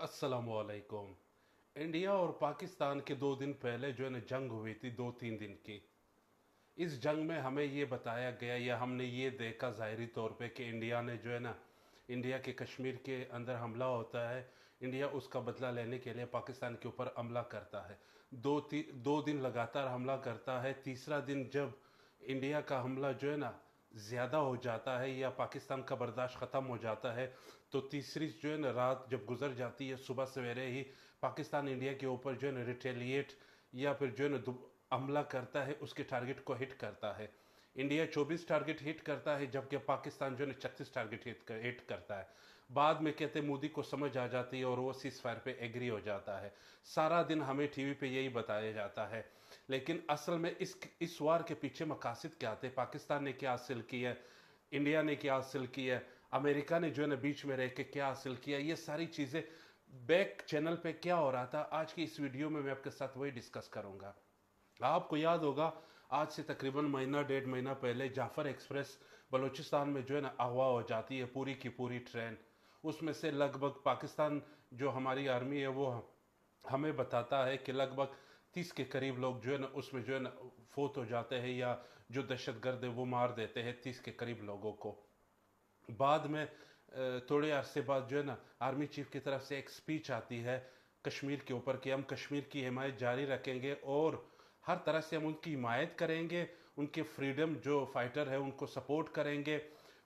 अस्सलामुअलैकुम। इंडिया और पाकिस्तान के 2 दिन पहले जो है ना जंग हुई थी, 2-3 दिन की। इस जंग में हमें ये बताया गया या हमने ये देखा ज़ाहिरी तौर पे कि इंडिया ने जो है ना, इंडिया के कश्मीर के अंदर हमला होता है। इंडिया उसका बदला लेने के लिए पाकिस्तान के ऊपर हमला करता है। 2 दिन लगातार हमला करता है। तीसरा दिन जब इंडिया का हमला जो है ना ज़्यादा हो जाता है या पाकिस्तान का बर्दाश्त ख़त्म हो जाता है, तो तीसरी जो है ना रात जब गुजर जाती है, सुबह सवेरे ही पाकिस्तान इंडिया के ऊपर जो है ना रिटेलिएट या फिर जो है ना हमला करता है, उसके टारगेट को हिट करता है। इंडिया 24 टारगेट हिट करता है, जबकि पाकिस्तान जो है 36 टारगेट हिट करता है। बाद में कहते मोदी को समझ आ जाती है और वो सीज फायर पे एग्री हो जाता है। सारा दिन हमें टीवी पे यही बताया जाता है, लेकिन असल में इस वार के पीछे मकासद क्या थे? पाकिस्तान ने क्या हासिल किया है, इंडिया ने क्या हासिल किया है, अमेरिका ने जो है ना बीच में रह के क्या हासिल किया, ये सारी चीज़ें बैक चैनल पे क्या हो रहा था, आज की इस वीडियो में मैं आपके साथ वही डिस्कस करूंगा। आपको याद होगा, आज से तकरीबन महीना 1.5 महीना पहले जाफर एक्सप्रेस बलूचिस्तान में जो है ना अगवा हो जाती है, पूरी की पूरी ट्रेन। उसमें से लगभग पाकिस्तान जो हमारी आर्मी है वो हमें बताता है कि लगभग 30 के करीब लोग जो है ना उसमें जो है ना फोत हो जाते हैं, या जो दहशतगर्द है वो मार देते हैं 30 के करीब लोगों को। बाद में थोड़े अरसे बाद जो है ना आर्मी चीफ की तरफ से एक स्पीच आती है कश्मीर के ऊपर कि हम कश्मीर की हिमायत जारी रखेंगे और हर तरह से हम उनकी हिमायत करेंगे, उनके फ्रीडम जो फाइटर है उनको सपोर्ट करेंगे।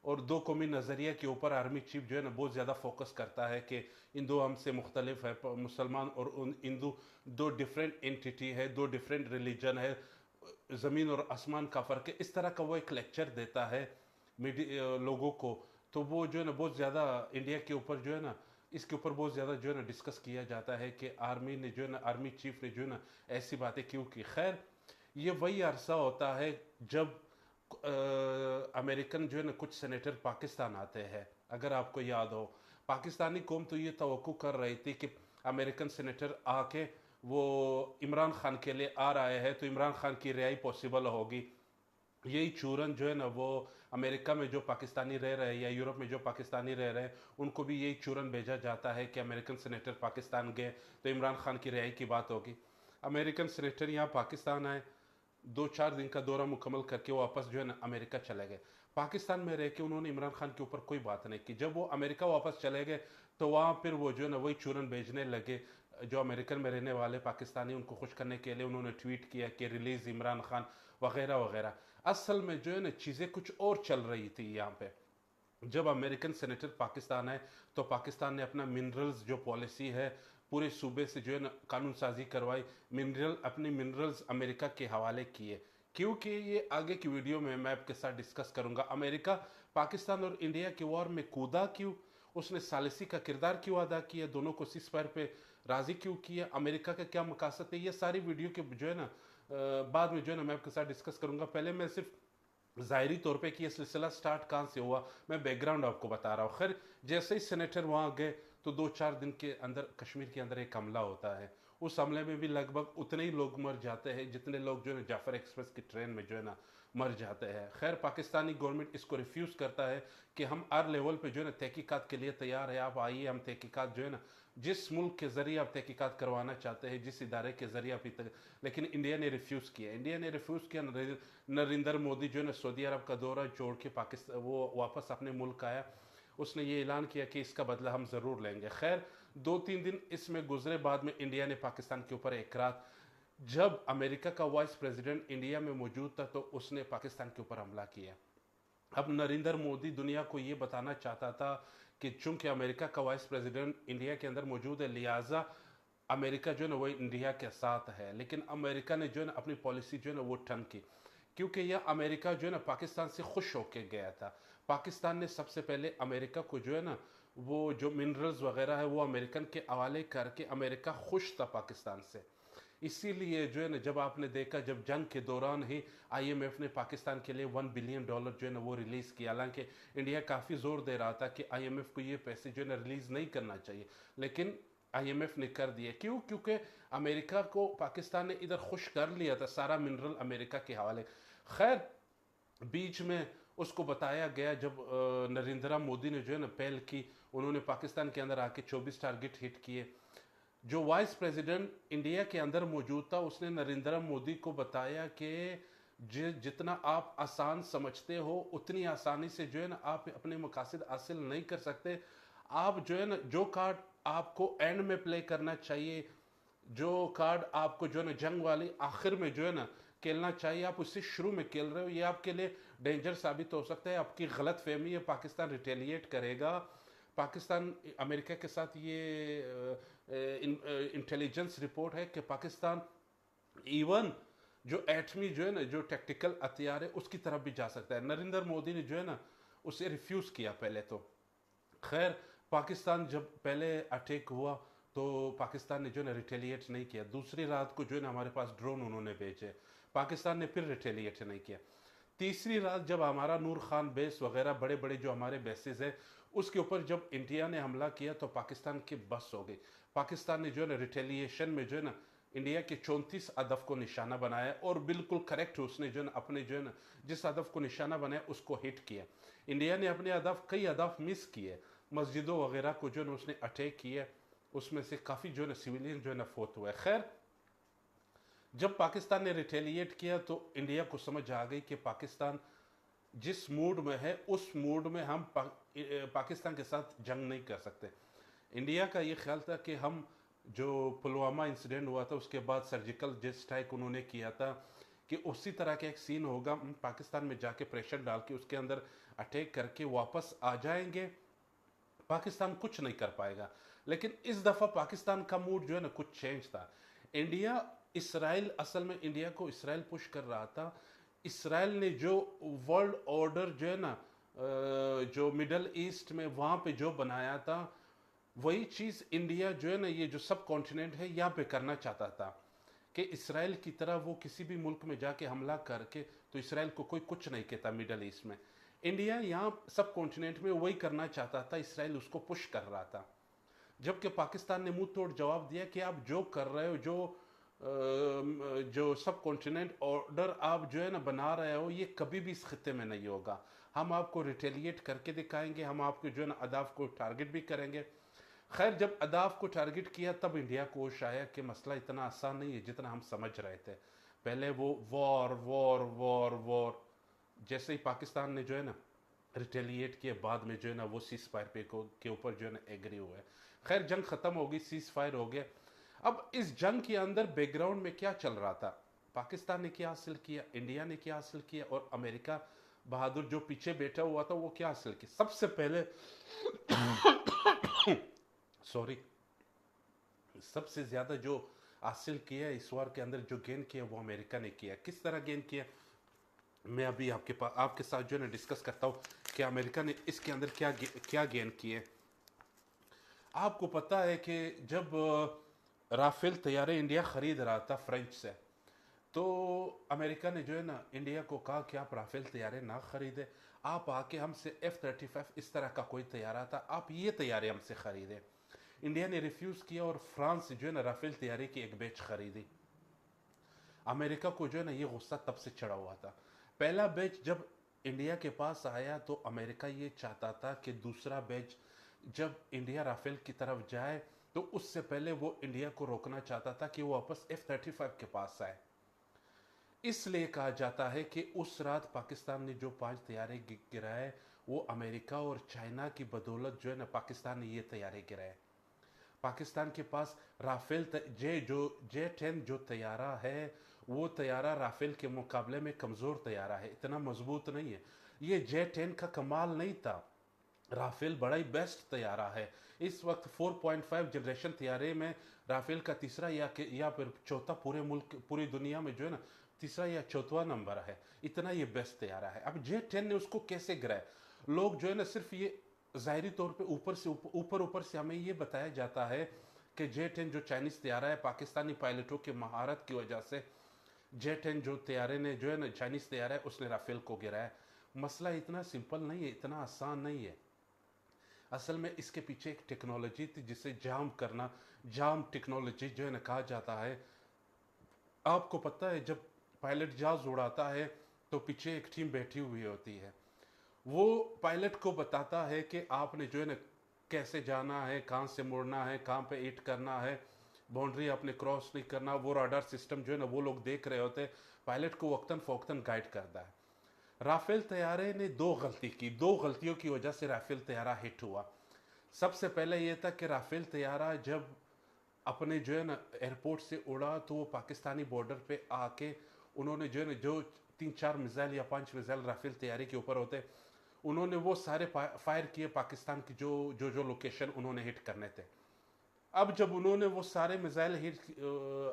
और दो कौमी नज़रिया के ऊपर आर्मी चीफ जो है ना बहुत ज़्यादा फोकस करता है कि हिंदू हमसे मुख्तलिफ है, मुसलमान और हिंदू दो डिफरेंट एंटिटी है, दो डिफरेंट रिलीजन है, ज़मीन और आसमान का फ़र्क है। इस तरह का वो एक लेक्चर देता है लोगों को। तो वो जो है ना बहुत ज़्यादा इंडिया के ऊपर जो है ना, इसके ऊपर बहुत ज़्यादा जो है ना डिस्कस किया जाता है कि आर्मी ने जो है ना, आर्मी चीफ ने जो है ना ऐसी बातें क्यों की। खैर, ये वही अरसा होता है जब अमेरिकन जो है ना कुछ सेनेटर पाकिस्तान आते हैं। अगर आपको याद हो, पाकिस्तानी कौम तो ये तवक्को कर रही थी कि अमेरिकन सेनेटर आके वो इमरान खान के लिए आ रहा है तो इमरान खान की रिहाई पॉसिबल होगी। यही चूरन जो है ना वो अमेरिका में जो पाकिस्तानी रह रहे हैं या यूरोप में जो पाकिस्तानी रह रहे हैं, उनको भी यही चूरन भेजा जाता है कि अमेरिकन सेनेटर पाकिस्तान गए तो इमरान खान की रिहाई की बात होगी। अमेरिकन सेनेटर यहाँ पाकिस्तान आए, 2-4 दिन का दौरा मुकम्मल करके वो वापस जो है ना अमेरिका चले गए। पाकिस्तान में रह के उन्होंने इमरान खान के ऊपर कोई बात नहीं की। जब वो अमेरिका वापस चले गए तो वहाँ फिर वो जो है ना वही चूरन भेजने लगे। जो अमेरिकन में रहने वाले पाकिस्तानी, उनको खुश करने के लिए उन्होंने ट्वीट किया कि रिलीज़ इमरान खान वगैरह वगैरह। असल में जो है ना चीज़ें कुछ और चल रही थी यहाँ पे। जब अमेरिकन सेनेटर पाकिस्तान आए तो पाकिस्तान ने अपना मिनरल्स जो पॉलिसी है पूरे सूबे से जो है ना कानून साजी करवाई, अपनी मिनरल्स अमेरिका के हवाले किए। क्योंकि ये आगे की वीडियो में मैं आपके साथ डिस्कस करूंगा, अमेरिका पाकिस्तान और इंडिया के वॉर में कूदा क्यों, उसने सालिसी का किरदार क्यों अदा किया, दोनों को सीज फायर पे राजी क्यों किया, अमेरिका का क्या मकासद है, ये सारी वीडियो के जो है ना बाद में जो है ना मैं आपके साथ डिस्कस करूंगा। पहले मैं सिर्फ ज़ाहिरी तौर पे कि ये सिलसिला स्टार्ट कहाँ से हुआ, मैं बैकग्राउंड आपको बता रहा हूँ। खैर, जैसे ही सेनेटर वहाँ गए तो 2-4 दिन के अंदर कश्मीर के अंदर एक हमला होता है। उस हमले में भी लगभग उतने ही लोग मर जाते हैं जितने लोग जो है ना जाफर एक्सप्रेस की ट्रेन में जो है ना मर जाते हैं। खैर, पाकिस्तानी गवर्नमेंट इसको रिफ्यूज़ करता है कि हम हर लेवल पे जो है ना तहकीकात के लिए तैयार है, आप आइए, हम तहकीकात जो है ना जिस मुल्क के ज़रिए आप तहकीकात करवाना चाहते हैं, जिस इदारे के ज़रिए आप लेकिन इंडिया ने रिफ्यूज़ किया। इंडिया ने रिफ्यूज़ किया। नरेंद्र मोदी जो है ना सऊदी अरब का दौरा छोड़ के पाकिस्तान वो वापस अपने मुल्क आया। उसने ये ऐलान किया कि इसका बदला हम ज़रूर लेंगे। खैर, 2-3 दिन इसमें गुजरे, बाद में इंडिया ने पाकिस्तान के ऊपर एक रात, जब अमेरिका का वाइस प्रेसिडेंट इंडिया में मौजूद था, तो उसने पाकिस्तान के ऊपर हमला किया। अब नरेंद्र मोदी दुनिया को ये बताना चाहता था कि चूंकि अमेरिका का वाइस प्रेसिडेंट इंडिया के अंदर मौजूद है, लिहाजा अमेरिका जो है ना वो इंडिया के साथ है। लेकिन अमेरिका ने जो है ना अपनी पॉलिसी जो है ना वो ठन की, क्योंकि यह अमेरिका जो है ना पाकिस्तान से खुश होकर गया था। पाकिस्तान ने सबसे पहले अमेरिका को जो है ना वो जो मिनरल्स वगैरह है वो अमेरिकन के हवाले करके अमेरिका खुश था पाकिस्तान से। इसीलिए जो है ना जब आपने देखा, जब जंग के दौरान ही आईएमएफ ने पाकिस्तान के लिए $1 बिलियन जो है ना वो रिलीज़ किया। हालांकि इंडिया काफ़ी जोर दे रहा था कि आईएमएफ को ये पैसे जो है ना रिलीज़ नहीं करना चाहिए, लेकिन आईएमएफ ने कर दिया। क्यों? क्योंकि अमेरिका को पाकिस्तान ने इधर खुश कर लिया था, सारा मिनरल अमेरिका के हवाले। खैर, बीच में उसको बताया गया, जब नरेंद्र मोदी ने जो है ना पहल की, उन्होंने पाकिस्तान के अंदर आके 24 टारगेट हिट किए। जो वाइस प्रेसिडेंट इंडिया के अंदर मौजूद था उसने नरेंद्र मोदी को बताया कि जितना आप आसान समझते हो उतनी आसानी से जो है ना आप अपने मकासद हासिल नहीं कर सकते। आप जो है ना जो कार्ड आपको एंड में प्ले करना चाहिए, जो कार्ड आपको जो है ना जंग वाली आखिर में जो है ना खेलना चाहिए, आप उससे शुरू में खेल रहे हो, ये आपके लिए डेंजर साबित हो सकता है। आपकी गलत फहमी है, पाकिस्तान रिटेलिएट करेगा। पाकिस्तान अमेरिका के साथ ये इंटेलिजेंस रिपोर्ट है कि पाकिस्तान इवन जो एटमी जो है ना जो टेक्टिकल हथियार है उसकी तरफ भी जा सकता है। नरेंद्र मोदी ने जो है ना उसे रिफ्यूज किया पहले तो। खैर पाकिस्तान जब पहले अटैक हुआ तो पाकिस्तान ने जो है ना रिटेलिएट नहीं किया। दूसरी रात को जो है ना हमारे पास ड्रोन उन्होंने भेजे, पाकिस्तान ने फिर रिटेलिएट नहीं किया। तीसरी रात जब हमारा नूर खान बेस वगैरह बड़े बड़े जो हमारे बेसिस है उसके ऊपर जब इंडिया ने हमला किया तो पाकिस्तान की बस हो गई। पाकिस्तान ने जो है ना रिटेलिएशन में जो है ना इंडिया के 34 हदफ को निशाना बनाया और बिल्कुल करेक्ट उसने जो है ना अपने जो है ना जिस हदफ को निशाना बनाया उसको हिट किया। इंडिया ने अपने हदफ कई हदफ मिस किए, मस्जिदों वगैरह को जो है ना उसने अटैक किया, उसमें से काफ़ी जो है ना सिविलियन जो है ना फोत हुआ है। खैर जब पाकिस्तान ने रिटेलिएट किया तो इंडिया को समझ आ गई कि पाकिस्तान जिस मूड में है उस मूड में हम पाकिस्तान के साथ जंग नहीं कर सकते। इंडिया का ये ख्याल था कि हम जो पुलवामा इंसिडेंट हुआ था उसके बाद सर्जिकल जेट स्ट्राइक उन्होंने किया था कि उसी तरह का एक सीन होगा, पाकिस्तान में जाके प्रेशर डाल के उसके अंदर अटैक करके वापस आ जाएंगे, पाकिस्तान कुछ नहीं कर पाएगा। लेकिन इस दफ़ा पाकिस्तान का मूड जो है ना कुछ चेंज था। इंडिया इसराइल असल में इंडिया को इसराइल पुश कर रहा था। इसराइल ने जो वर्ल्ड ऑर्डर जो है ना जो मिडल ईस्ट में वहाँ पे जो बनाया था वही चीज़ इंडिया जो है ना ये जो सब कॉन्टिनेंट है यहाँ पे करना चाहता था कि इसराइल की तरह वो किसी भी मुल्क में जाके हमला करके तो इसराइल को कोई कुछ नहीं कहता मिडल ईस्ट में। इंडिया यहाँ सब कॉन्टिनेंट में वही करना चाहता था, इसराइल उसको पुश कर रहा था। जबकि पाकिस्तान ने मुंह तोड़ जवाब दिया कि आप जो कर रहे हो जो सब कॉन्टिनेंट ऑर्डर आप जो है ना बना रहे हो ये कभी भी इस खत्ते में नहीं होगा, हम आपको रिटेलिएट करके दिखाएंगे, हम आपको जो है ना अदाफ को टारगेट भी करेंगे। खैर जब अदाफ को टारगेट किया तब इंडिया को होश आया कि मसला इतना आसान नहीं है जितना हम समझ रहे थे। पहले वो वॉर वॉर वॉर वॉर, जैसे ही पाकिस्तान ने जो है ना रिटेलिएट किए बाद में जो है ना वो सीज फायर पे के ऊपर जो है ना एग्री हुआ है। खैर जंग खत्म हो गई, सीज फायर हो गया। अब इस जंग के अंदर बैकग्राउंड में क्या चल रहा था, पाकिस्तान ने क्या हासिल किया, इंडिया ने क्या हासिल किया और अमेरिका बहादुर जो पीछे बैठा हुआ था वो क्या हासिल किया। सबसे पहले सॉरी सबसे ज्यादा जो हासिल किया इस वार के अंदर जो गेन किया वो अमेरिका ने किया। किस तरह गेन किया मैं अभी आपके साथ जो है ना डिस्कस करता हूँ कि अमेरिका ने इसके अंदर क्या गेन किए। आपको पता है कि जब राफेल तैयारे इंडिया खरीद रहा था फ्रेंच से तो अमेरिका ने जो है ना इंडिया को कहा कि आप राफेल तैयारे ना खरीदे, आप आके हमसे F-35 इस तरह का कोई तैयारा था आप ये तैयारे हमसे खरीदे। इंडिया ने रिफ्यूज किया और फ्रांस जो है ना राफेल तैयारे की एक बैच खरीदी। अमेरिका को जो है ना ये गुस्सा तब से चढ़ा हुआ था। पहला बैच जब इंडिया के पास आया तो अमेरिका ये चाहता था कि दूसरा बैच जब इंडिया राफेल की तरफ जाए तो उससे पहले वो इंडिया को रोकना चाहता था कि वो वापस F-35 के पास आए। इसलिए कहा जाता है कि उस रात पाकिस्तान ने जो 5 तैयारे गिराए वो अमेरिका और चाइना की बदौलत जो है ना पाकिस्तान ने ये तैयारे गिराए। पाकिस्तान के पास राफेल J-10 जो तैयारा है वो तैयारा राफेल के मुकाबले में कमज़ोर तैयारा है, इतना मजबूत नहीं है। ये J-10 का कमाल नहीं था, राफेल बड़ा ही बेस्ट तैयारा है। इस वक्त 4.5 जनरेशन तैयारे में राफेल का तीसरा या फिर चौथा पूरी दुनिया में जो है ना तीसरा या चौथा नंबर है, इतना ये बेस्ट तैयारा है। अब J-10 ने उसको कैसे गिराया, लोग जो है ना सिर्फ ये ज़ाहिरी तौर पे ऊपर से हमें ये बताया जाता है कि J-10 जो चाइनीज़ तैयारा है पाकिस्तानी पायलटों की महारत की वजह से J-10 जो तैयारे ने जो है ना चाइनीज़ तैयारा है उसने राफेल को गिराया। मसला इतना सिंपल नहीं है, इतना आसान नहीं है। असल में इसके पीछे एक टेक्नोलॉजी थी जिसे जाम टेक्नोलॉजी जो है ना कहा जाता है। आपको पता है जब पायलट जहाज उड़ाता है तो पीछे एक टीम बैठी हुई होती है, वो पायलट को बताता है कि आपने जो है ना कैसे जाना है, कहाँ से मुड़ना है, कहाँ पे हिट करना है, बाउंड्री अपने क्रॉस नहीं करना, वो राडार सिस्टम जो है ना वो लोग देख रहे होते, पायलट को वक्तन फ़वक्तन गाइड करता है। राफेल तैयारे ने दो गलती की, दो गलतियों की वजह से राफेल तैयारा हिट हुआ। सबसे पहले यह था कि राफेल तैयारा जब अपने जो है ना एयरपोर्ट से उड़ा तो वो पाकिस्तानी बॉर्डर पे आके उन्होंने जो है ना जो 3-4 मिसाइल या 5 मिसाइल राफेल तैयारी के ऊपर होते, उन्होंने वो सारे फायर किए पाकिस्तान की जो जो जो लोकेशन उन्होंने हिट करने थे। अब जब उन्होंने वो सारे मिसाइल हिट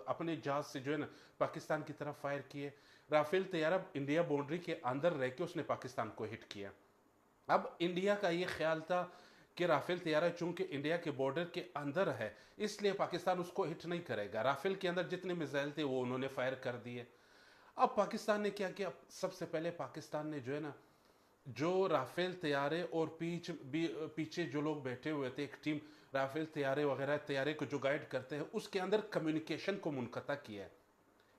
अपने जहाज से जो है ना पाकिस्तान की तरफ फायर किए, राफेल तैयारा इंडिया बाउंड्री के अंदर रह के उसने पाकिस्तान को हिट किया। अब इंडिया का ये ख्याल था कि राफेल तैयारा चूंकि इंडिया के बॉर्डर के अंदर है इसलिए पाकिस्तान उसको हिट नहीं करेगा। राफेल के अंदर जितने मिसाइल थे वो उन्होंने फायर कर दिए। अब पाकिस्तान ने क्या किया, सबसे पहले पाकिस्तान ने जो है ना जो राफेल तैयारे और पीछे जो लोग बैठे हुए थे एक टीम राफेल तैयारे वगैरह तैयारे को जो गाइड करते हैं उसके अंदर कम्युनिकेशन को मुनक़ता किया है।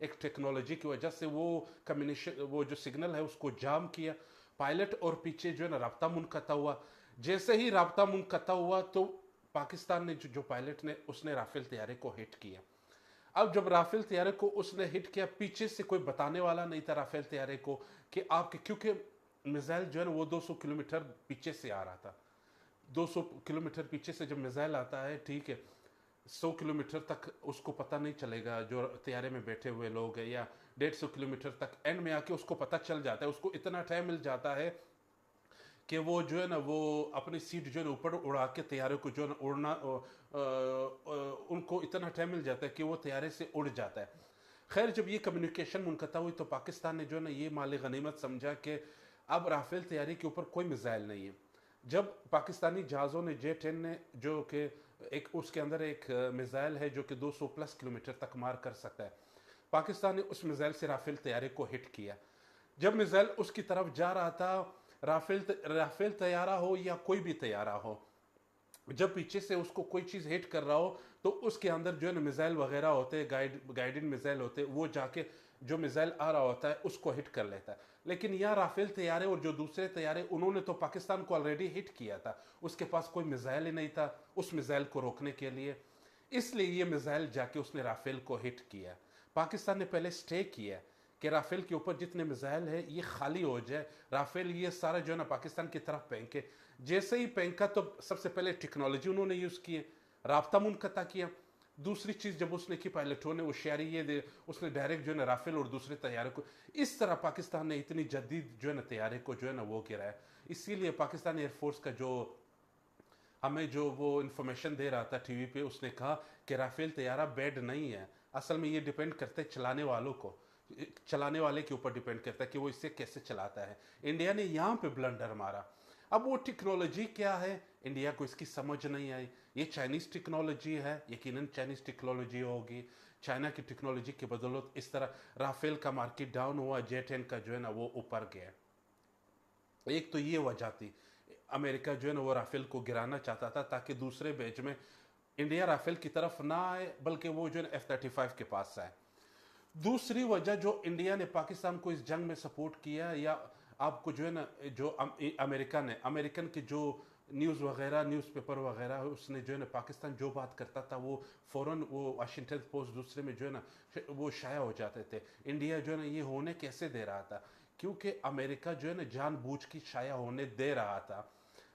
एक टेक्नोलॉजी की वजह से वो कम्युनिकेशन वो जो सिग्नल है उसको जाम किया। पायलट और पीछे जो है ना राब्ता मुनक़ता हुआ। जैसे ही राब्ता मुनक़ता हुआ तो पाकिस्तान ने जो पायलट ने उसने राफेल तैयारे को हिट किया। अब जब राफेल तैयारे को उसने हिट किया, पीछे से कोई बताने वाला नहीं था राफेल तैयारे को कि आपके, क्योंकि मिसाइल जो है ना वो 200 किलोमीटर पीछे से आ रहा था। 200 किलोमीटर पीछे से जब मिसाइल आता है, ठीक है, 100 किलोमीटर तक उसको पता नहीं चलेगा जो तैयारे में बैठे हुए लोग हैं, या 150 किलोमीटर तक एंड में आके उसको पता चल जाता है। उसको इतना टाइम मिल जाता है कि वो जो है ना वो अपनी सीट जो है ना ऊपर उड़ा के तैयारे को जो है ना उड़ना उनको इतना टाइम मिल जाता है कि वो तैयारे से उड़ जाता है। खैर, जब ये कम्युनिकेशन मुनक़ता हुई तो पाकिस्तान ने जो है ना ये माली गनीमत समझा कि अब राफेल तैयारी के ऊपर कोई मिसाइल नहीं है। जब पाकिस्तानी जहाज़ों ने J-10 ने जो कि एक उसके अंदर एक मिसाइल है जो कि 200 प्लस किलोमीटर तक मार कर सकता है, पाकिस्तान ने उस मिसाइल से राफेल तैयारे को हिट किया। जब मिसाइल उसकी तरफ जा रहा था, राफेल तैयारा हो या कोई भी तैयारा हो, जब पीछे से उसको कोई चीज़ हिट कर रहा हो तो उसके अंदर जो है ना मिसाइल वगैरह होते हैं, गाइडेड मिसाइल होते हैं, वो जाके जो मिसाइल आ रहा होता है उसको हिट कर लेता है। लेकिन यहाँ राफेल तैयारे और जो दूसरे तैयारे उन्होंने तो पाकिस्तान को ऑलरेडी हिट किया था, उसके पास कोई मिसाइल ही नहीं था उस मिसाइल को रोकने के लिए, इसलिए ये मिसाइल जाके उसने राफेल को हिट किया। पाकिस्तान ने पहले स्टे किया कि राफेल के ऊपर जितने मिसाइल है ये खाली हो जाए, राफेल ये सारा जो है ना पाकिस्तान की तरफ फेंके। जैसे ही फेंका तो सबसे पहले टेक्नोलॉजी उन्होंने यूज़ की, राब्ता मुनक़ता किया। दूसरी चीज़ जब उसने की, पायलटों ने होशियारी ये दे, उसने डायरेक्ट जो है ना राफेल और दूसरे तैयारे को, इस तरह पाकिस्तान ने इतनी जदीद जो है ना तैयारे को जो है ना वो गिराया। इसीलिए पाकिस्तान एयरफोर्स का जो हमें जो वो इन्फॉर्मेशन दे रहा था टीवी पे, उसने कहा कि राफेल तैयारा बैड नहीं है, असल में ये डिपेंड करते है चलाने वालों को, चलाने वाले के ऊपर डिपेंड करता है कि वो इसे कैसे चलाता है। इंडिया ने यहाँ पे ब्लंडर मारा। अब वो टेक्नोलॉजी क्या है इंडिया को इसकी समझ नहीं आई। ये चाइनीज टेक्नोलॉजी है, यकीनन चाइनीज टेक्नोलॉजी होगी। चाइना की टेक्नोलॉजी की बदौलत इस तरह राफेल का मार्केट डाउन हुआ, J-10 का जो है ना वो ऊपर गया। एक तो ये वजह थी, अमेरिका जो है ना वो राफेल को गिराना चाहता था ताकि दूसरे बैच में इंडिया राफेल की तरफ ना आए, बल्कि वो जो है ना F-35 के पास आए। दूसरी वजह जो इंडिया ने पाकिस्तान को इस जंग में सपोर्ट किया, या आपको जो है ना जो अमेरिकन की जो न्यूज़ वगैरह, न्यूज़पेपर वगैरह, उसने जो है ना पाकिस्तान जो बात करता था वो फ़ौरन वो वाशिंगटन पोस्ट दूसरे में जो है ना वो शाया हो जाते थे। इंडिया जो है ना ये होने कैसे दे रहा था, क्योंकि अमेरिका जो है ना जानबूझ के शाया होने दे रहा था।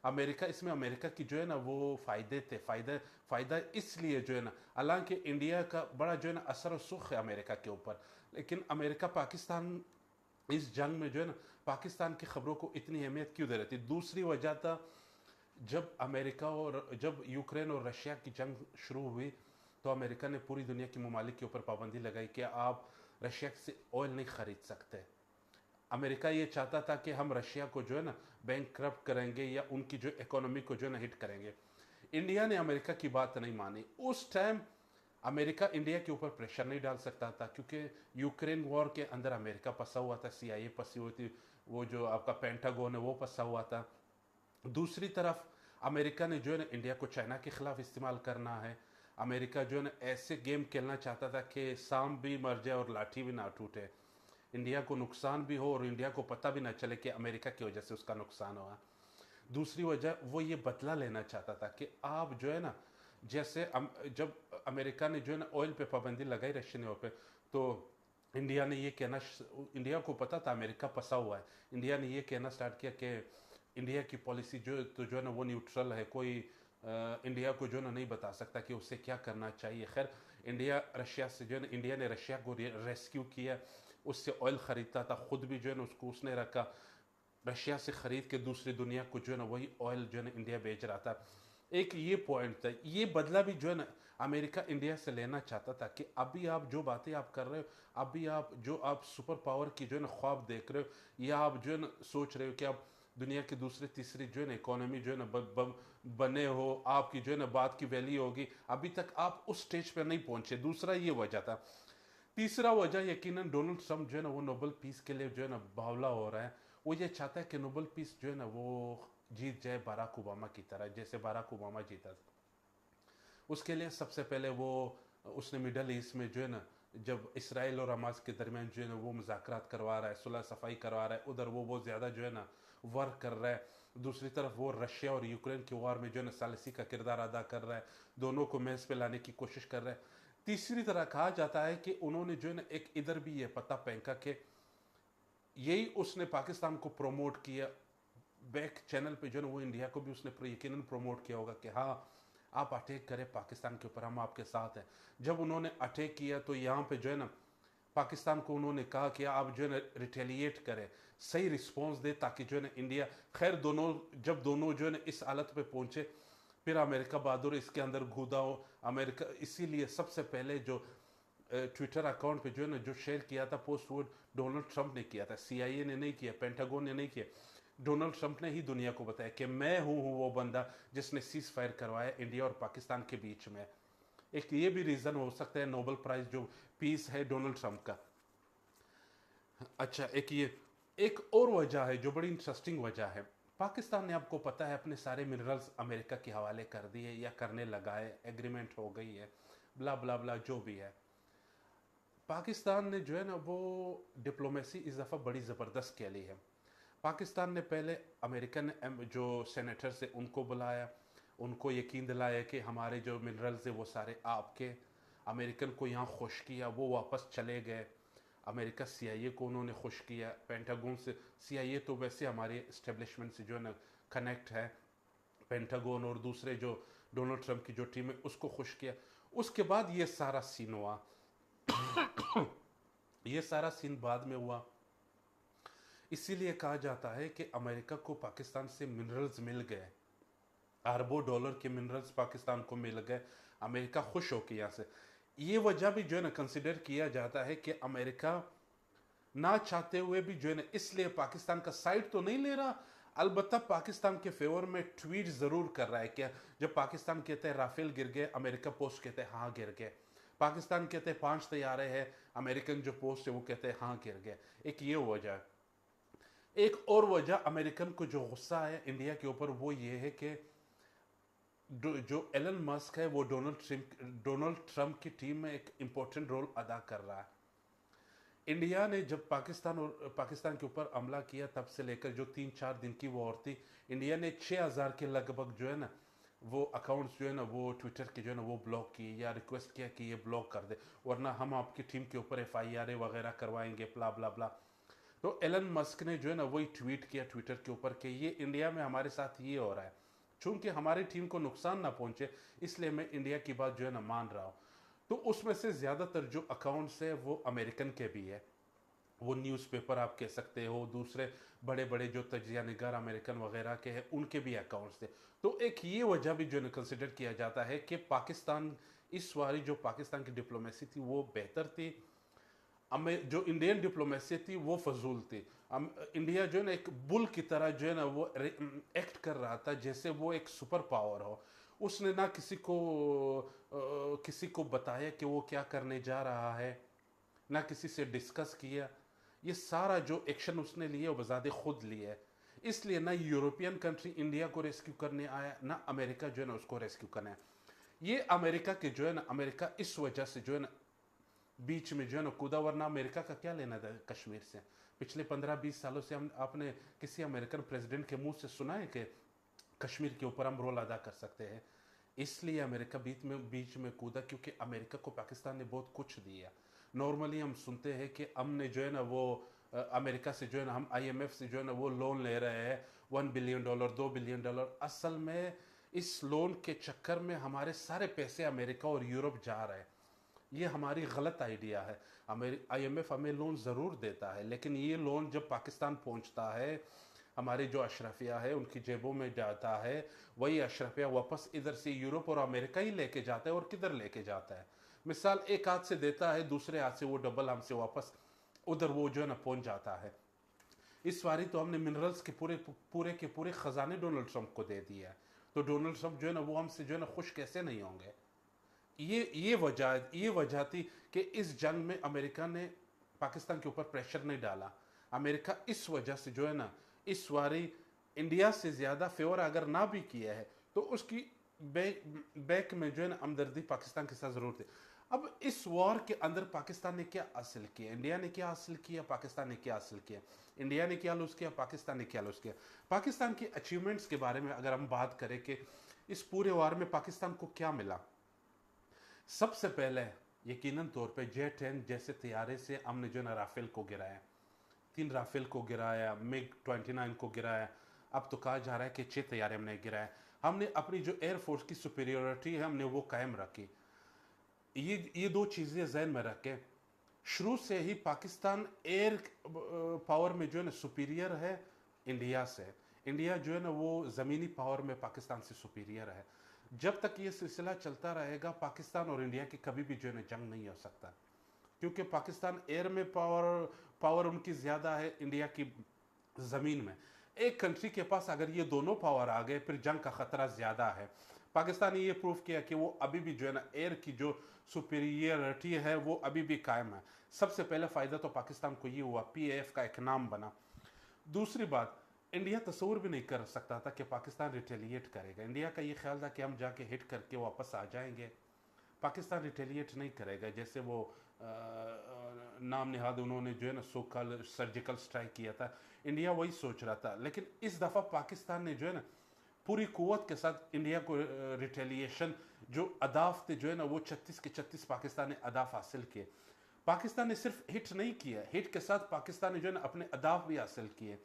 अमेरिका इसमें अमेरिका की जो है ना वो फ़ायदे थे, फ़ायदा इसलिए जो है ना, हालांकि इंडिया का बड़ा जो है ना असर और सुख है अमेरिका के ऊपर, लेकिन अमेरिका पाकिस्तान इस जंग में जो है ना पाकिस्तान की खबरों को इतनी अहमियत क्यों दे रही थी। दूसरी वजह था, जब यूक्रेन और रशिया की जंग शुरू हुई तो अमेरिका ने पूरी दुनिया की ममालिक के ऊपर पाबंदी लगाई कि आप रशिया से ऑयल नहीं खरीद सकते। अमेरिका ये चाहता था कि हम रशिया को जो है ना बैंकक्रप्ट करेंगे या उनकी जो इकोनॉमी को जो है ना हिट करेंगे। इंडिया ने अमेरिका की बात नहीं मानी। उस टाइम अमेरिका इंडिया के ऊपर प्रेशर नहीं डाल सकता था क्योंकि यूक्रेन वॉर के अंदर अमेरिका फंसा हुआ था, CIA फंसी हुई थी, वो जो आपका पेंटागन है वो फंसा हुआ था। दूसरी तरफ अमेरिका ने जो है ना इंडिया को चाइना के खिलाफ इस्तेमाल करना है। अमेरिका जो है ना ऐसे गेम खेलना चाहता था कि सांप भी मर जाए और लाठी भी ना टूटे, इंडिया को नुकसान भी हो और इंडिया को पता भी ना चले कि अमेरिका की वजह से उसका नुकसान हुआ। दूसरी वजह वो ये बदला लेना चाहता था कि आप जो है ना, जैसे जब अमेरिका ने जो है ना ऑयल पे पाबंदी लगाई रशियन ऑयल पे, तो इंडिया ने ये कहना, इंडिया को पता था अमेरिका फंसा हुआ है, इंडिया ने ये कहना स्टार्ट किया कि इंडिया की पॉलिसी जो है ना वो न्यूट्रल है, कोई इंडिया को जो है ना नहीं बता सकता कि उसे क्या करना चाहिए। खैर इंडिया रशिया से जो है ना, इंडिया ने रशिया को रेस्क्यू किया, उससे ऑयल ख़रीदता था, ख़ुद भी जो है ना उसको उसने रखा, रशिया से ख़रीद के दूसरी दुनिया को जो है ना वही ऑयल जो है ना इंडिया बेच रहा था। एक ये पॉइंट था, ये बदला भी जो है ना अमेरिका इंडिया से लेना चाहता था कि अभी आप जो बातें आप कर रहे हो, अभी आप जो आप सुपर पावर की जो है ना ख्वाब देख रहे हो, या आप जो है ना सोच रहे हो कि आप दुनिया की दूसरी तीसरी जो है ना इकोनॉमी जो है ना बने हो, आपकी जो है ना बात की वैल्यू होगी, अभी तक आप उस स्टेज पर नहीं पहुंचे। दूसरा ये वजह था। तीसरा वजह यकीनन डोनाल्ड ट्रंप जो है ना वो नोबेल पीस के लिए जो है ना बावला हो रहा है। वो ये चाहता है कि नोबेल पीस जो है ना वो जीत जाए बाराक ओबामा की तरह, जैसे बाराक ओबामा जीता। उसके लिए सबसे पहले वो उसने मिडल ईस्ट में जो है ना, जब इसराइल और हमास के दरमियान जो है ना वो मुज़ाकरात करवा रहा है, सुलह सफाई करवा रहा है, उधर वो बहुत ज़्यादा जो है ना वर्क कर रहा है। दूसरी तरफ वो रशिया और यूक्रेन की वार में जो है ना सालिसी का किरदार अदा कर रहा है, दोनों को मेज़ पे लाने की कोशिश कर रहा है। तीसरी तरह कहा जाता है कि उन्होंने जो है ना एक इधर भी ये पता फेंका कि यही उसने पाकिस्तान को प्रमोट किया, बैक चैनल पे जो है ना वो इंडिया को भी उसने यकीनन प्रमोट किया होगा कि हाँ आप अटैक करें पाकिस्तान के ऊपर, हम आपके साथ हैं। जब उन्होंने अटैक किया तो यहाँ पे जो है ना पाकिस्तान को उन्होंने कहा कि आप जो है ना रिटेलिएट करें, सही रिस्पॉन्स दे, ताकि जो है ना इंडिया, खैर दोनों, जब दोनों जो है ना इस हालत पे पहुंचे, फिर अमेरिका बहादुर इसके अंदर घुदा हो अमेरिका। इसीलिए सबसे पहले जो ट्विटर अकाउंट पे जो है ना जो शेयर किया था पोस्ट, वो डोनाल्ड ट्रंप ने किया था, सीआईए ने नहीं किया, पेंटागन ने नहीं किया। डोनाल्ड ट्रंप ने ही दुनिया को बताया कि मैं हूं वो बंदा जिसने सीज फायर करवाया इंडिया और पाकिस्तान के बीच में। एक ये भी रीजन हो सकता है नोबेल प्राइज जो पीस है डोनाल्ड ट्रंप का। अच्छा, एक और वजह है जो बड़ी इंटरेस्टिंग वजह है। पाकिस्तान ने, आपको पता है, अपने सारे मिनरल्स अमेरिका के हवाले कर दिए या करने लगा है, एग्रीमेंट हो गई है, ब्ला ब्ला ब्ला जो भी है। पाकिस्तान ने जो है ना वो डिप्लोमेसी इस दफ़ा बड़ी ज़बरदस्त के ली है। पाकिस्तान ने पहले अमेरिकन जो सेनेटर से उनको बुलाया, उनको यकीन दिलाया कि हमारे जो मिनरल्स है वो सारे आपके, अमेरिकन को यहाँ खुश किया, वो वापस चले गए। अमेरिका सीआईए को उन्होंने खुश किया, पेंटागन से, सीआईए तो वैसे हमारे इस्टेब्लिशमेंट से जो है ना कनेक्ट है, पेंटागन और दूसरे जो डोनाल्ड ट्रंप की जो टीम है उसको खुश किया। उसके बाद ये सारा सीन हुआ। ये सारा सीन बाद में हुआ, इसीलिए कहा जाता है कि अमेरिका को पाकिस्तान से मिनरल्स मिल गए, अरबों डॉलर के मिनरल्स पाकिस्तान को मिल गए, अमेरिका खुश हो के यहाँ से। ये वजह भी जो है ना कंसिडर किया जाता है कि अमेरिका ना चाहते हुए भी जो है ना, इसलिए पाकिस्तान का साइड तो नहीं ले रहा, अलबत्ता पाकिस्तान के फेवर में ट्वीट जरूर कर रहा है। क्या, जब पाकिस्तान कहते हैं राफेल गिर गए, अमेरिका पोस्ट कहते हैं हाँ गिर गए। पाकिस्तान कहते हैं 5 तैयारे हैं, अमेरिकन जो पोस्ट है वो कहते हैं हाँ गिर गए। एक ये वजह है। एक और वजह अमेरिकन को जो गुस्सा है इंडिया के ऊपर वो ये है कि जो एलन मस्क है वो डोनाल्ड ट्रंप की टीम में एक इंपॉर्टेंट रोल अदा कर रहा है। इंडिया ने जब पाकिस्तान के ऊपर हमला किया, तब से लेकर जो 3-4 दिन की वॉर थी, इंडिया ने 6000 के लगभग जो है ना वो अकाउंट्स जो है ना वो ट्विटर के जो है ना वो ब्लॉक किए या रिक्वेस्ट किया कि ये ब्लॉक कर दे, वरना हम आपकी टीम के ऊपर एफआईआर वगैरह करवाएंगे, ब्ला ब्ला ब्ला। तो एलन मस्क ने जो है ना वही ट्वीट किया ट्विटर के ऊपर कि ये इंडिया में हमारे साथ ये हो रहा है, चूंकि हमारी टीम को नुकसान ना पहुंचे इसलिए मैं इंडिया की बात जो है ना मान रहा हूँ। तो उसमें से ज़्यादातर जो अकाउंट्स है वो अमेरिकन के भी है, वो न्यूज़पेपर आप कह सकते हो, दूसरे बड़े बड़े जो तजिया निगार अमेरिकन वगैरह के हैं उनके भी अकाउंट्स थे। तो एक ये वजह भी जो है कंसिडर किया जाता है कि पाकिस्तान, इस बारी जो पाकिस्तान की डिप्लोमेसी थी वो बेहतर थी, जो इंडियन डिप्लोमेसी थी वो फजूल थी। इंडिया जो है ना एक बुल की तरह जो है ना वो एक्ट कर रहा था जैसे वो एक सुपर पावर हो। उसने ना किसी को बताया कि वो क्या करने जा रहा है, ना किसी से डिस्कस किया। ये सारा जो एक्शन उसने लिया वो बजाते खुद लिया है। इसलिए ना यूरोपियन कंट्री इंडिया को रेस्क्यू करने आया, ना अमेरिका जो है ना उसको रेस्क्यू करना है। ये अमेरिका के जो है ना, अमेरिका इस वजह से जो है ना बीच में जो है ना कूदा, वरना अमेरिका का क्या लेना था कश्मीर से। पिछले 15-20 सालों से हम आपने किसी अमेरिकन प्रेसिडेंट के मुंह से सुना है कि कश्मीर के ऊपर हम रोल अदा कर सकते हैं। इसलिए अमेरिका बीच में कूदा, क्योंकि अमेरिका को पाकिस्तान ने बहुत कुछ दिया। नॉर्मली हम सुनते हैं कि हमने जो है ना वो अमेरिका से जो है ना हम आईएमएफ से जो है ना वो लोन ले रहे हैं $1 बिलियन, $2 बिलियन। असल में इस लोन के चक्कर में हमारे सारे पैसे अमेरिका और यूरोप जा रहे हैं। ये हमारी गलत आइडिया है। आईएमएफ हमें लोन ज़रूर देता है, लेकिन ये लोन जब पाकिस्तान पहुंचता है, हमारे जो अशरफिया है उनकी जेबों में जाता है, वही अशरफिया वापस इधर से यूरोप और अमेरिका ही लेके जाता है। और किधर लेके जाता है? मिसाल, एक हाथ से देता है, दूसरे हाथ से वो डबल हमसे वापस उधर वो जो है ना पहुंच जाता है। इस बारी तो हमने मिनरल्स के पूरे खजाने डोनाल्ड ट्रंप को दे दिया है, तो डोनाल्ड ट्रंप जो है ना वो हमसे जो है ना खुश कैसे नहीं होंगे? ये वजह थी कि इस जंग में अमेरिका ने पाकिस्तान के ऊपर प्रेशर नहीं डाला। अमेरिका इस वजह से जो है ना इस बारी इंडिया से ज़्यादा फेवर अगर ना भी किया है, तो उसकी बैक में जो है ना हमदर्दी पाकिस्तान के साथ ज़रूर थी। अब इस वॉर के अंदर पाकिस्तान ने क्या हासिल किया, इंडिया ने क्या हासिल किया, पाकिस्तान ने क्या हासिल किया? इंडिया ने क्या लूज़ किया, पाकिस्तान ने क्या लूज़ किया? पाकिस्तान की अचीवमेंट्स के बारे में अगर हम बात करें कि इस पूरे वॉर में पाकिस्तान को क्या मिला, सबसे पहले यकीनन तौर पे J-10 जैसे तैयारे से हमने जो ना राफेल को गिराया, 3 राफेल को गिराया, MiG-29 को गिराया। अब तो कहा जा रहा है कि 6 तैयारे हमने गिराया। हमने अपनी जो एयरफोर्स की सुपीरियरिटी है हमने वो कायम रखी। ये दो चीज़ें जहन में रख के शुरू से ही पाकिस्तान एयर पावर में जो है ना सुपीरियर है इंडिया से। इंडिया जो है ना वो ज़मीनी पावर में पाकिस्तान से सुपीरियर है। जब तक ये सिलसिला चलता रहेगा, पाकिस्तान और इंडिया की कभी भी जो है ना जंग नहीं हो सकता, क्योंकि पाकिस्तान एयर में पावर उनकी ज़्यादा है, इंडिया की ज़मीन में। एक कंट्री के पास अगर ये दोनों पावर आ गए, फिर जंग का ख़तरा ज़्यादा है। पाकिस्तान ने ये प्रूव किया कि वो अभी भी जो है ना एयर की जो सुपीरियरिटी है वो अभी भी कायम है। सबसे पहले फ़ायदा तो पाकिस्तान को ये हुआ, PAF का एक नाम बना। दूसरी बात, इंडिया तस्वूर भी नहीं कर सकता था कि पाकिस्तान रिटेलिएट करेगा। इंडिया का ये ख्याल था कि हम जाके हिट करके वापस आ जाएंगे। पाकिस्तान रिटेलिएट नहीं करेगा। जैसे वो नाम निहाद उन्होंने जो है ना सो कॉल्ड सर्जिकल स्ट्राइक किया था, इंडिया वही सोच रहा था। लेकिन इस दफ़ा पाकिस्तान ने जो है ना पूरी कुव्वत के साथ इंडिया को रिटेलिएशन जो अदाफ थे जो है ना वो 36 के 36 पाकिस्तान ने अदाफ हासिल किए। पाकिस्तान ने सिर्फ हिट नहीं किया, हिट के साथ पाकिस्तान ने जो है ना अपने अदाफ भी हासिल किए।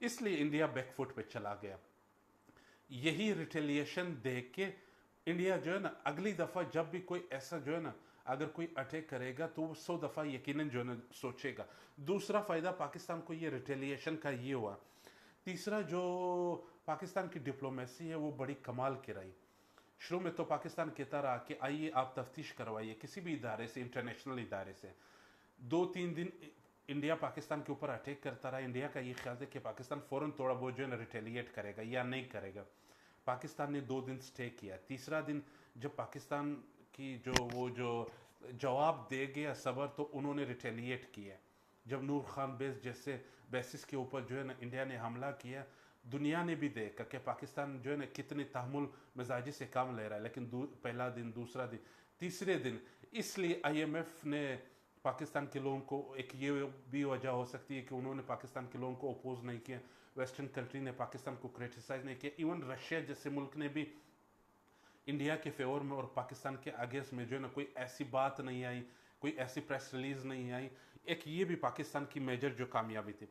इसलिए इंडिया बैकफुट पे चला गया। यही रिटेलिएशन देख के इंडिया जो है ना अगली दफ़ा जब भी कोई ऐसा जो है ना अगर कोई अटैक करेगा तो वो 100 दफ़ा यकीनन जो है ना सोचेगा। दूसरा फ़ायदा पाकिस्तान को ये रिटेलिएशन का ये हुआ। तीसरा, जो पाकिस्तान की डिप्लोमेसी है वो बड़ी कमाल की रही। शुरू में तो पाकिस्तान कहता रहा कि आइए आप तफ्तीश करवाइए किसी भी इदारे से, इंटरनेशनल इदारे से। 2-3 दिन इंडिया पाकिस्तान के ऊपर अटैक करता रहा। इंडिया का ये ख्याल था कि पाकिस्तान फ़ौरन थोड़ा बहुत जो है ना रिटेलिएट करेगा या नहीं करेगा। पाकिस्तान ने 2 दिन स्टे किया। तीसरा दिन जब पाकिस्तान की जो जवाब दे गया सबर, तो उन्होंने रिटेलिएट किया। जब नूर खान बेस जैसे बेसिस के ऊपर जो है ना इंडिया ने हमला किया, दुनिया ने भी देखा कि पाकिस्तान जो है ना कितनी तहमुल मिजाजी से काम ले रहा है। लेकिन पहला दिन, दूसरा दिन, तीसरे दिन, इसलिए IMF ने पाकिस्तान के लोगों को, एक ये भी वजह हो सकती है कि उन्होंने पाकिस्तान के लोगों को अपोज नहीं किया। वेस्टर्न कंट्री ने पाकिस्तान को क्रिटिसाइज नहीं किया। इवन रशिया जैसे मुल्क ने भी इंडिया के फेवर में और पाकिस्तान के अगेंस्ट में जो है ना कोई ऐसी बात नहीं आई, कोई ऐसी प्रेस रिलीज नहीं आई। एक ये भी पाकिस्तान की मेजर जो कामयाबी थी।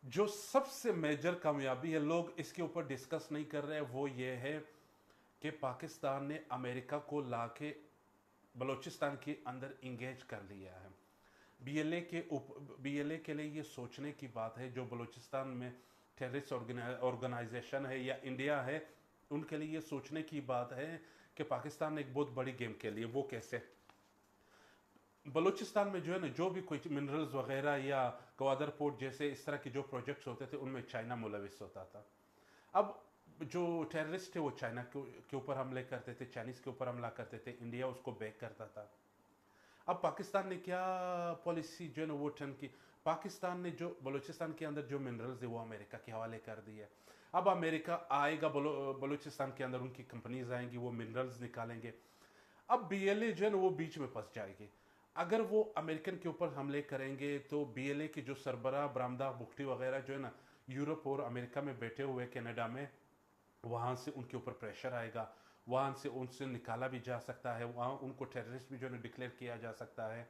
जो सबसे मेजर कामयाबी है, लोग इसके ऊपर डिस्कस नहीं कर रहे, वो ये है कि पाकिस्तान ने अमेरिका को लाके बलूचिस्तान के अंदर इंगेज कर लिया है। BLA के लिए ये सोचने की बात है, जो बलूचिस्तान में टेररिस्ट ऑर्गेनाइजेशन है या इंडिया है, उनके लिए ये सोचने की बात है कि पाकिस्तान ने एक बहुत बड़ी गेम खेली है। वो कैसे? बलूचिस्तान में जो है ना जो भी कोई मिनरल्स वगैरह या गवादर पोर्ट जैसे इस तरह के जो प्रोजेक्ट्स होते थे उनमें चाइना मुलविस होता था। अब जो टेररिस्ट थे वो चाइना के ऊपर हमले करते थे, चाइनीज़ के ऊपर हमला करते थे, इंडिया उसको बैक करता था। अब पाकिस्तान ने क्या पॉलिसी जो है ना वो टर्न की, पाकिस्तान ने जो बलूचिस्तान के अंदर जो मिनरल्स है वो अमेरिका के हवाले कर दिए। अब अमेरिका आएगा बलूचिस्तान के अंदर, उनकी कंपनीज आएंगी, वो मिनरल्स निकालेंगे। अब BLA जो है ना वो बीच में फंस जाएगी। अगर वो अमेरिकन के ऊपर हमले करेंगे तो BLA के जो सरबराह बरामदा बुख्ती वगैरह जो है ना यूरोप और अमेरिका में बैठे हुए, कनाडा में, वहाँ से उनके ऊपर प्रेशर आएगा, वहाँ से उनसे निकाला भी जा सकता है, वहाँ उनको टेररिस्ट भी जो है डिक्लेयर किया जा सकता है।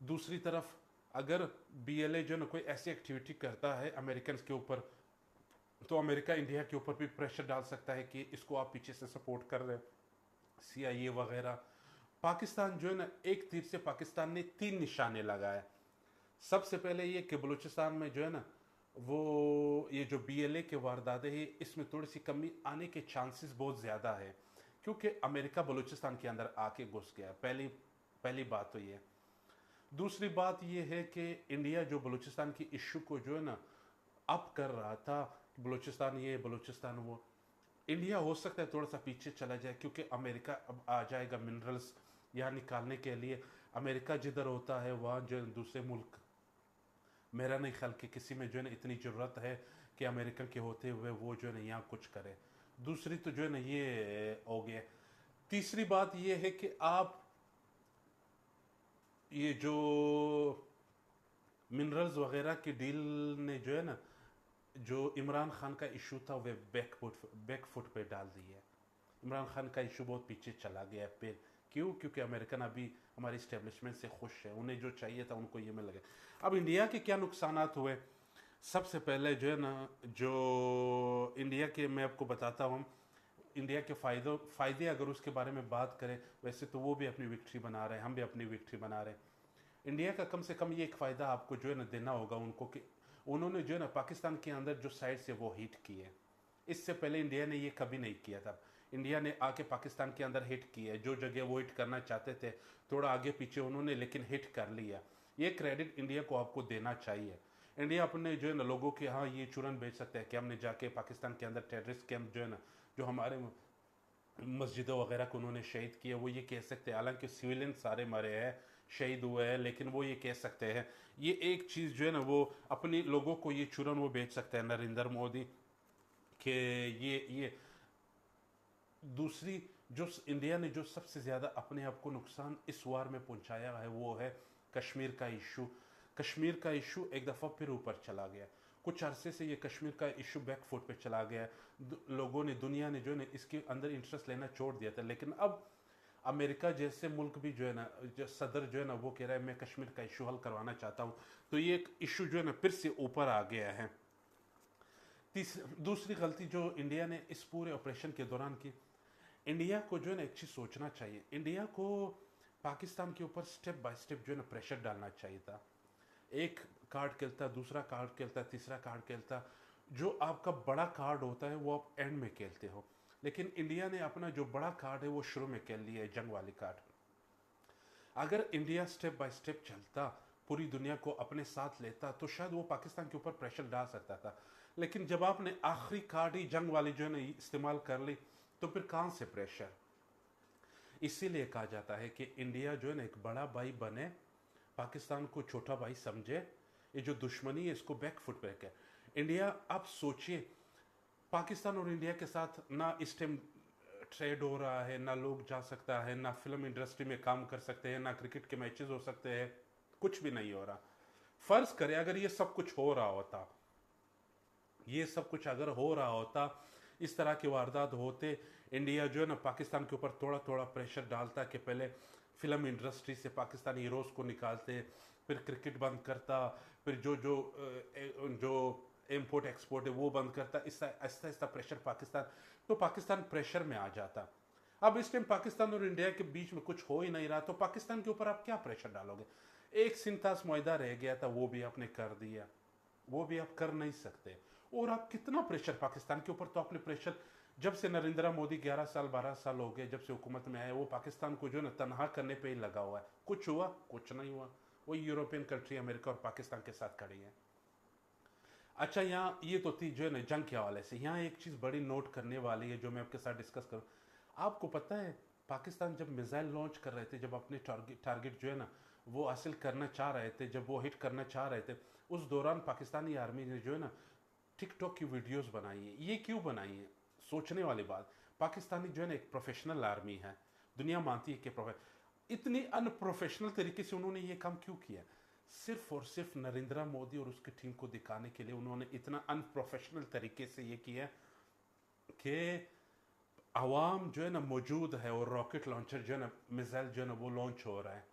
दूसरी तरफ अगर बीएलए जो है कोई ऐसी एक्टिविटी करता है अमेरिकन के ऊपर, तो अमेरिका इंडिया के ऊपर भी प्रेशर डाल सकता है कि इसको आप पीछे से सपोर्ट कर रहे हैं, सीआईए वगैरह। पाकिस्तान जो है ना, एक तीर से पाकिस्तान ने 3 निशाने लगाए। सबसे पहले ये कि बलूचिस्तान में जो है ना, वो ये जो बीएलए के वारदाते हैं इसमें थोड़ी सी कमी आने के चांसेस बहुत ज़्यादा है, क्योंकि अमेरिका बलूचिस्तान के अंदर आके घुस गया। पहली पहली बात तो ये। दूसरी बात ये है कि इंडिया जो बलूचिस्तान की इशू को जो है ना अप कर रहा था, बलूचिस्तान ये बलूचिस्तान वो, इंडिया हो सकता है थोड़ा सा पीछे चला जाए, क्योंकि अमेरिका अब आ जाएगा मिनरल्स यहाँ निकालने के लिए। अमेरिका जिधर होता है वहाँ जो है दूसरे मुल्क, मेरा नहीं ख्याल कि किसी में जो है ना इतनी ज़रूरत है कि अमेरिका के होते हुए वो जो है ना यहाँ कुछ करे। दूसरी तो जो है ना ये हो गया। तीसरी बात ये है कि आप ये जो मिनरल्स वगैरह की डील ने जो है ना, जो इमरान खान का इशू था वह बैक फुट पे डाल दिया है। इमरान खान का इशू बहुत पीछे चला गया है। फिर क्यों? क्योंकि अमेरिकन अभी हमारी इस्टेब्लिशमेंट से खुश है, उन्हें जो चाहिए था उनको ये मिल गया। अब इंडिया के क्या नुकसानात हुए? सबसे पहले जो है ना, जो इंडिया के मैं आपको बताता हूँ, इंडिया के फ़ायदे अगर उसके बारे में बात करें, वैसे तो वो भी अपनी विक्ट्री बना रहे हैं, हम भी अपनी विक्ट्री बना रहे हैं। इंडिया का कम से कम ये एक फ़ायदा आपको जो है ना देना होगा उनको कि उन्होंने जो है ना पाकिस्तान के अंदर जो साइड से वो हिट किए। इससे पहले इंडिया ने ये कभी नहीं किया था। इंडिया ने आके पाकिस्तान के अंदर हिट किया, जो जगह वो हिट करना चाहते थे थोड़ा आगे पीछे उन्होंने, लेकिन हिट कर लिया। ये क्रेडिट इंडिया को आपको देना चाहिए। इंडिया अपने जो है ना लोगों के यहाँ ये चूरन बेच सकता है कि हमने जाके पाकिस्तान के अंदर टेररिस्ट कैंप जो है ना, जो हमारे मस्जिदों वगैरह को उन्होंने शहीद किया, वो ये कह सकते हैं। हालांकि सिविलियन सारे मरे हैं, शहीद हुए हैं, लेकिन वो ये कह सकते हैं। ये एक चीज़ जो है ना वो अपने लोगों को ये चूरन वो बेच सकते हैं नरेंद्र मोदी के ये। दूसरी जो इंडिया ने जो सबसे ज़्यादा अपने आप को नुकसान इस वार में पहुंचाया है वो है कश्मीर का इशू। कश्मीर का इशू एक दफ़ा फिर ऊपर चला गया। कुछ अरसे से ये कश्मीर का इशू बैक फुट पे चला गया। लोगों ने, दुनिया ने जो है इसके अंदर इंटरेस्ट लेना छोड़ दिया था। लेकिन अब अमेरिका जैसे मुल्क भी जो है ना, जो सदर जो है ना वो कह रहा है मैं कश्मीर का इशू हल करवाना चाहता हूँ, तो ये एक इशू जो है ना फिर से ऊपर आ गया है। दूसरी गलती जो इंडिया ने इस पूरे ऑपरेशन के दौरान की, इंडिया को जो है ना एक चीज़ सोचना चाहिए। इंडिया को पाकिस्तान के ऊपर स्टेप बाय स्टेप जो है ना प्रेशर डालना चाहिए था। एक कार्ड खेलता, दूसरा कार्ड खेलता, तीसरा कार्ड खेलता। जो आपका बड़ा कार्ड होता है वो आप एंड में खेलते हो, लेकिन इंडिया ने अपना जो बड़ा कार्ड है वो शुरू में खेल लिया है, जंग वाली कार्ड। अगर इंडिया स्टेप बाय स्टेप चलता, पूरी दुनिया को अपने साथ लेता, तो शायद वो पाकिस्तान के ऊपर प्रेशर डाल सकता था। लेकिन जब आपने आखिरी कार्ड ही जंग वाली जो है ना इस्तेमाल कर ली, तो फिर कहाँ से प्रेशर? इसीलिए कहा जाता है कि इंडिया जो है ना एक बड़ा भाई बने, पाकिस्तान को छोटा भाई समझे। ये जो दुश्मनी है इसको बैक फुट पे रखे। इंडिया, आप सोचिए, पाकिस्तान और इंडिया के साथ ना इस टाइम ट्रेड हो रहा है, ना लोग जा सकता है, ना फिल्म इंडस्ट्री में काम कर सकते हैं, ना क्रिकेट के मैचेस हो सकते हैं, कुछ भी नहीं हो रहा। फर्ज करें अगर ये सब कुछ हो रहा होता, ये सब कुछ अगर हो रहा होता, इस तरह के वारदात होते, इंडिया जो है ना पाकिस्तान के ऊपर थोड़ा थोड़ा प्रेशर डालता कि पहले फिल्म इंडस्ट्री से पाकिस्तानी हीरोज़ को निकालते, फिर क्रिकेट बंद करता, फिर जो इम्पोर्ट एक्सपोर्ट है वो बंद करता, इस आहिस्ता आहिस्ता प्रेशर पाकिस्तान प्रेशर में आ जाता। अब इस टाइम पाकिस्तान और इंडिया के बीच में कुछ हो ही नहीं रहा, तो पाकिस्तान के ऊपर आप क्या प्रेशर डालोगे? एक सिंतास मुआहदा रह गया था, वो भी आपने कर दिया, वो भी आप कर नहीं सकते। और आप कितना प्रेशर पाकिस्तान के ऊपर, तो आपने प्रेशर, जब से नरेंद्र मोदी 11 साल 12 साल हो गए जब से हुकूमत में आए, वो पाकिस्तान को जो है ना तनहा करने पे ही लगा हुआ है। कुछ हुआ? कुछ नहीं हुआ। वो यूरोपियन कंट्री अमेरिका और पाकिस्तान के साथ खड़ी है। अच्छा, यहाँ ये तो थी जो है ना जंग के हवाले से। यहाँ एक चीज़ बड़ी नोट करने वाली है जो मैं आपके साथ डिस्कस करूँ। आपको पता है पाकिस्तान जब मिसाइल लॉन्च कर रहे थे, जब अपने टारगेट जो है ना वो हासिल करना चाह रहे थे, जब वो हिट करना चाह रहे थे, उस दौरान पाकिस्तानी आर्मी ने जो है ना टिकटॉक की वीडियोस बनाई है। ये क्यों बनाई है? सोचने वाली बात। पाकिस्तानी जो है ना एक प्रोफेशनल आर्मी है, दुनिया मानती है कि इतनी अनप्रोफेशनल तरीके से उन्होंने ये काम क्यों किया? सिर्फ और सिर्फ नरेंद्र मोदी और उसकी टीम को दिखाने के लिए उन्होंने इतना अनप्रोफेशनल तरीके से ये किया। कि आवाम जो है ना मौजूद है और रॉकेट लॉन्चर जो है ना, मिसाइल जो है ना वो लॉन्च हो रहा है।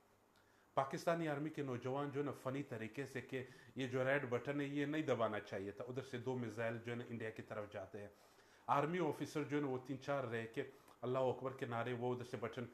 पाकिस्तानी आर्मी के नौजवान जो है ना फनी तरीके से कि ये जो रेड बटन है ये नहीं दबाना चाहिए था, उधर से 2 मिसाइल जो है ना इंडिया की तरफ जाते हैं। आर्मी ऑफिसर जो है ना वो 3-4 रहे कि अल्लाह अकबर के नारे, वो उधर से बटन।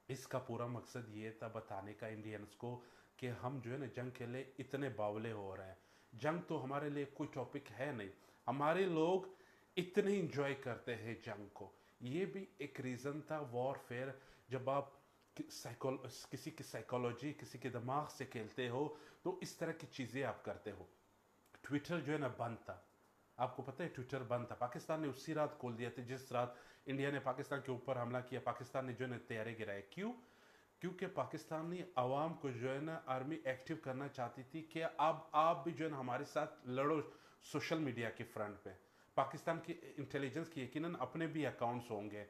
इसका पूरा मकसद ये था बताने का इंडियंस को कि हम जो है ना जंग के लिए इतने बावले हो रहे हैं। जंग तो हमारे लिए कोई टॉपिक है नहीं, हमारे लोग इतने इंजॉय करते हैं जंग को। ये भी एक रीज़न था वॉरफेयर। जब आप किसी की साइकोलॉजी, किसी के दिमाग से खेलते हो तो इस तरह की चीज़ें आप करते हो। ट्विटर जो है ना बंद था, आपको पता है ट्विटर बंद था। पाकिस्तान ने उसी रात खोल दिया था जिस रात इंडिया ने पाकिस्तान के ऊपर हमला किया। पाकिस्तान ने जो है ना तैयारी गिराए। क्यों? क्योंकि पाकिस्तानी आवाम को जो है ना आर्मी एक्टिव करना चाहती थी कि अब आप भी जो है ना हमारे साथ लड़ो सोशल मीडिया के फ्रंट पे। पाकिस्तान की इंटेलिजेंस की यकीनन अपने भी अकाउंट्स होंगे,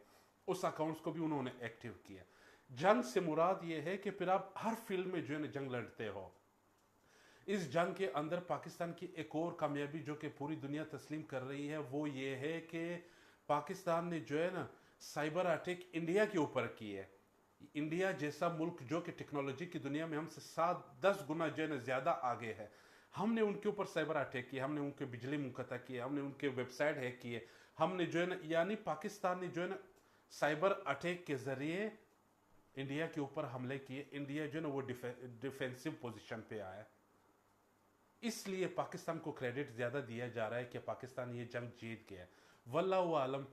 उस अकाउंट्स को भी उन्होंने एक्टिव किया। जंग से मुराद ये है कि फिर आप हर फील्ड में जो है ना जंग लड़ते हो। इस जंग के अंदर पाकिस्तान की एक और कामयाबी जो कि पूरी दुनिया तस्लीम कर रही है वो ये है कि पाकिस्तान ने जो है ना साइबर अटैक इंडिया के ऊपर की है। इंडिया जैसा मुल्क जो कि टेक्नोलॉजी की दुनिया में हमसे 7-10 गुना जो है ना ज़्यादा आगे है, हमने उनके ऊपर साइबर अटैक किया, हमने उनके बिजली मुकता किया, हमने उनके वेबसाइट हैक किए, हमने जो है ना, यानी पाकिस्तान ने जो है ना साइबर अटैक के ज़रिए इंडिया के ऊपर हमले किए। इंडिया जो है ना वो डिफेंसिव पोजीशन पे आया। इसलिए पाकिस्तान को क्रेडिट ज़्यादा दिया जा रहा है कि पाकिस्तान ये जंग जीत गया। वल्लाहु आलम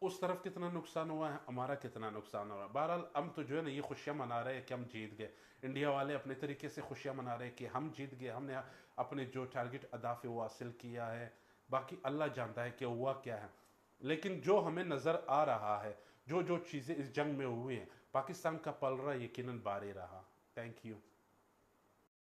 उस तरफ कितना नुकसान हुआ है, हमारा कितना नुकसान हुआ है। बहरहाल हम तो जो है ना ये खुशियाँ मना रहे हैं कि हम जीत गए। इंडिया वाले अपने तरीके से खुशियाँ मना रहे हैं कि हम जीत गए, हमने अपने जो टारगेट अदाफ़ वो हासिल किया है। बाकी अल्लाह जानता है कि हुआ क्या है। लेकिन जो हमें नज़र आ रहा है, जो जो चीज़ें इस जंग में हुई हैं, पाकिस्तान का पलड़ा यकीनन भारी रहा। Thank you.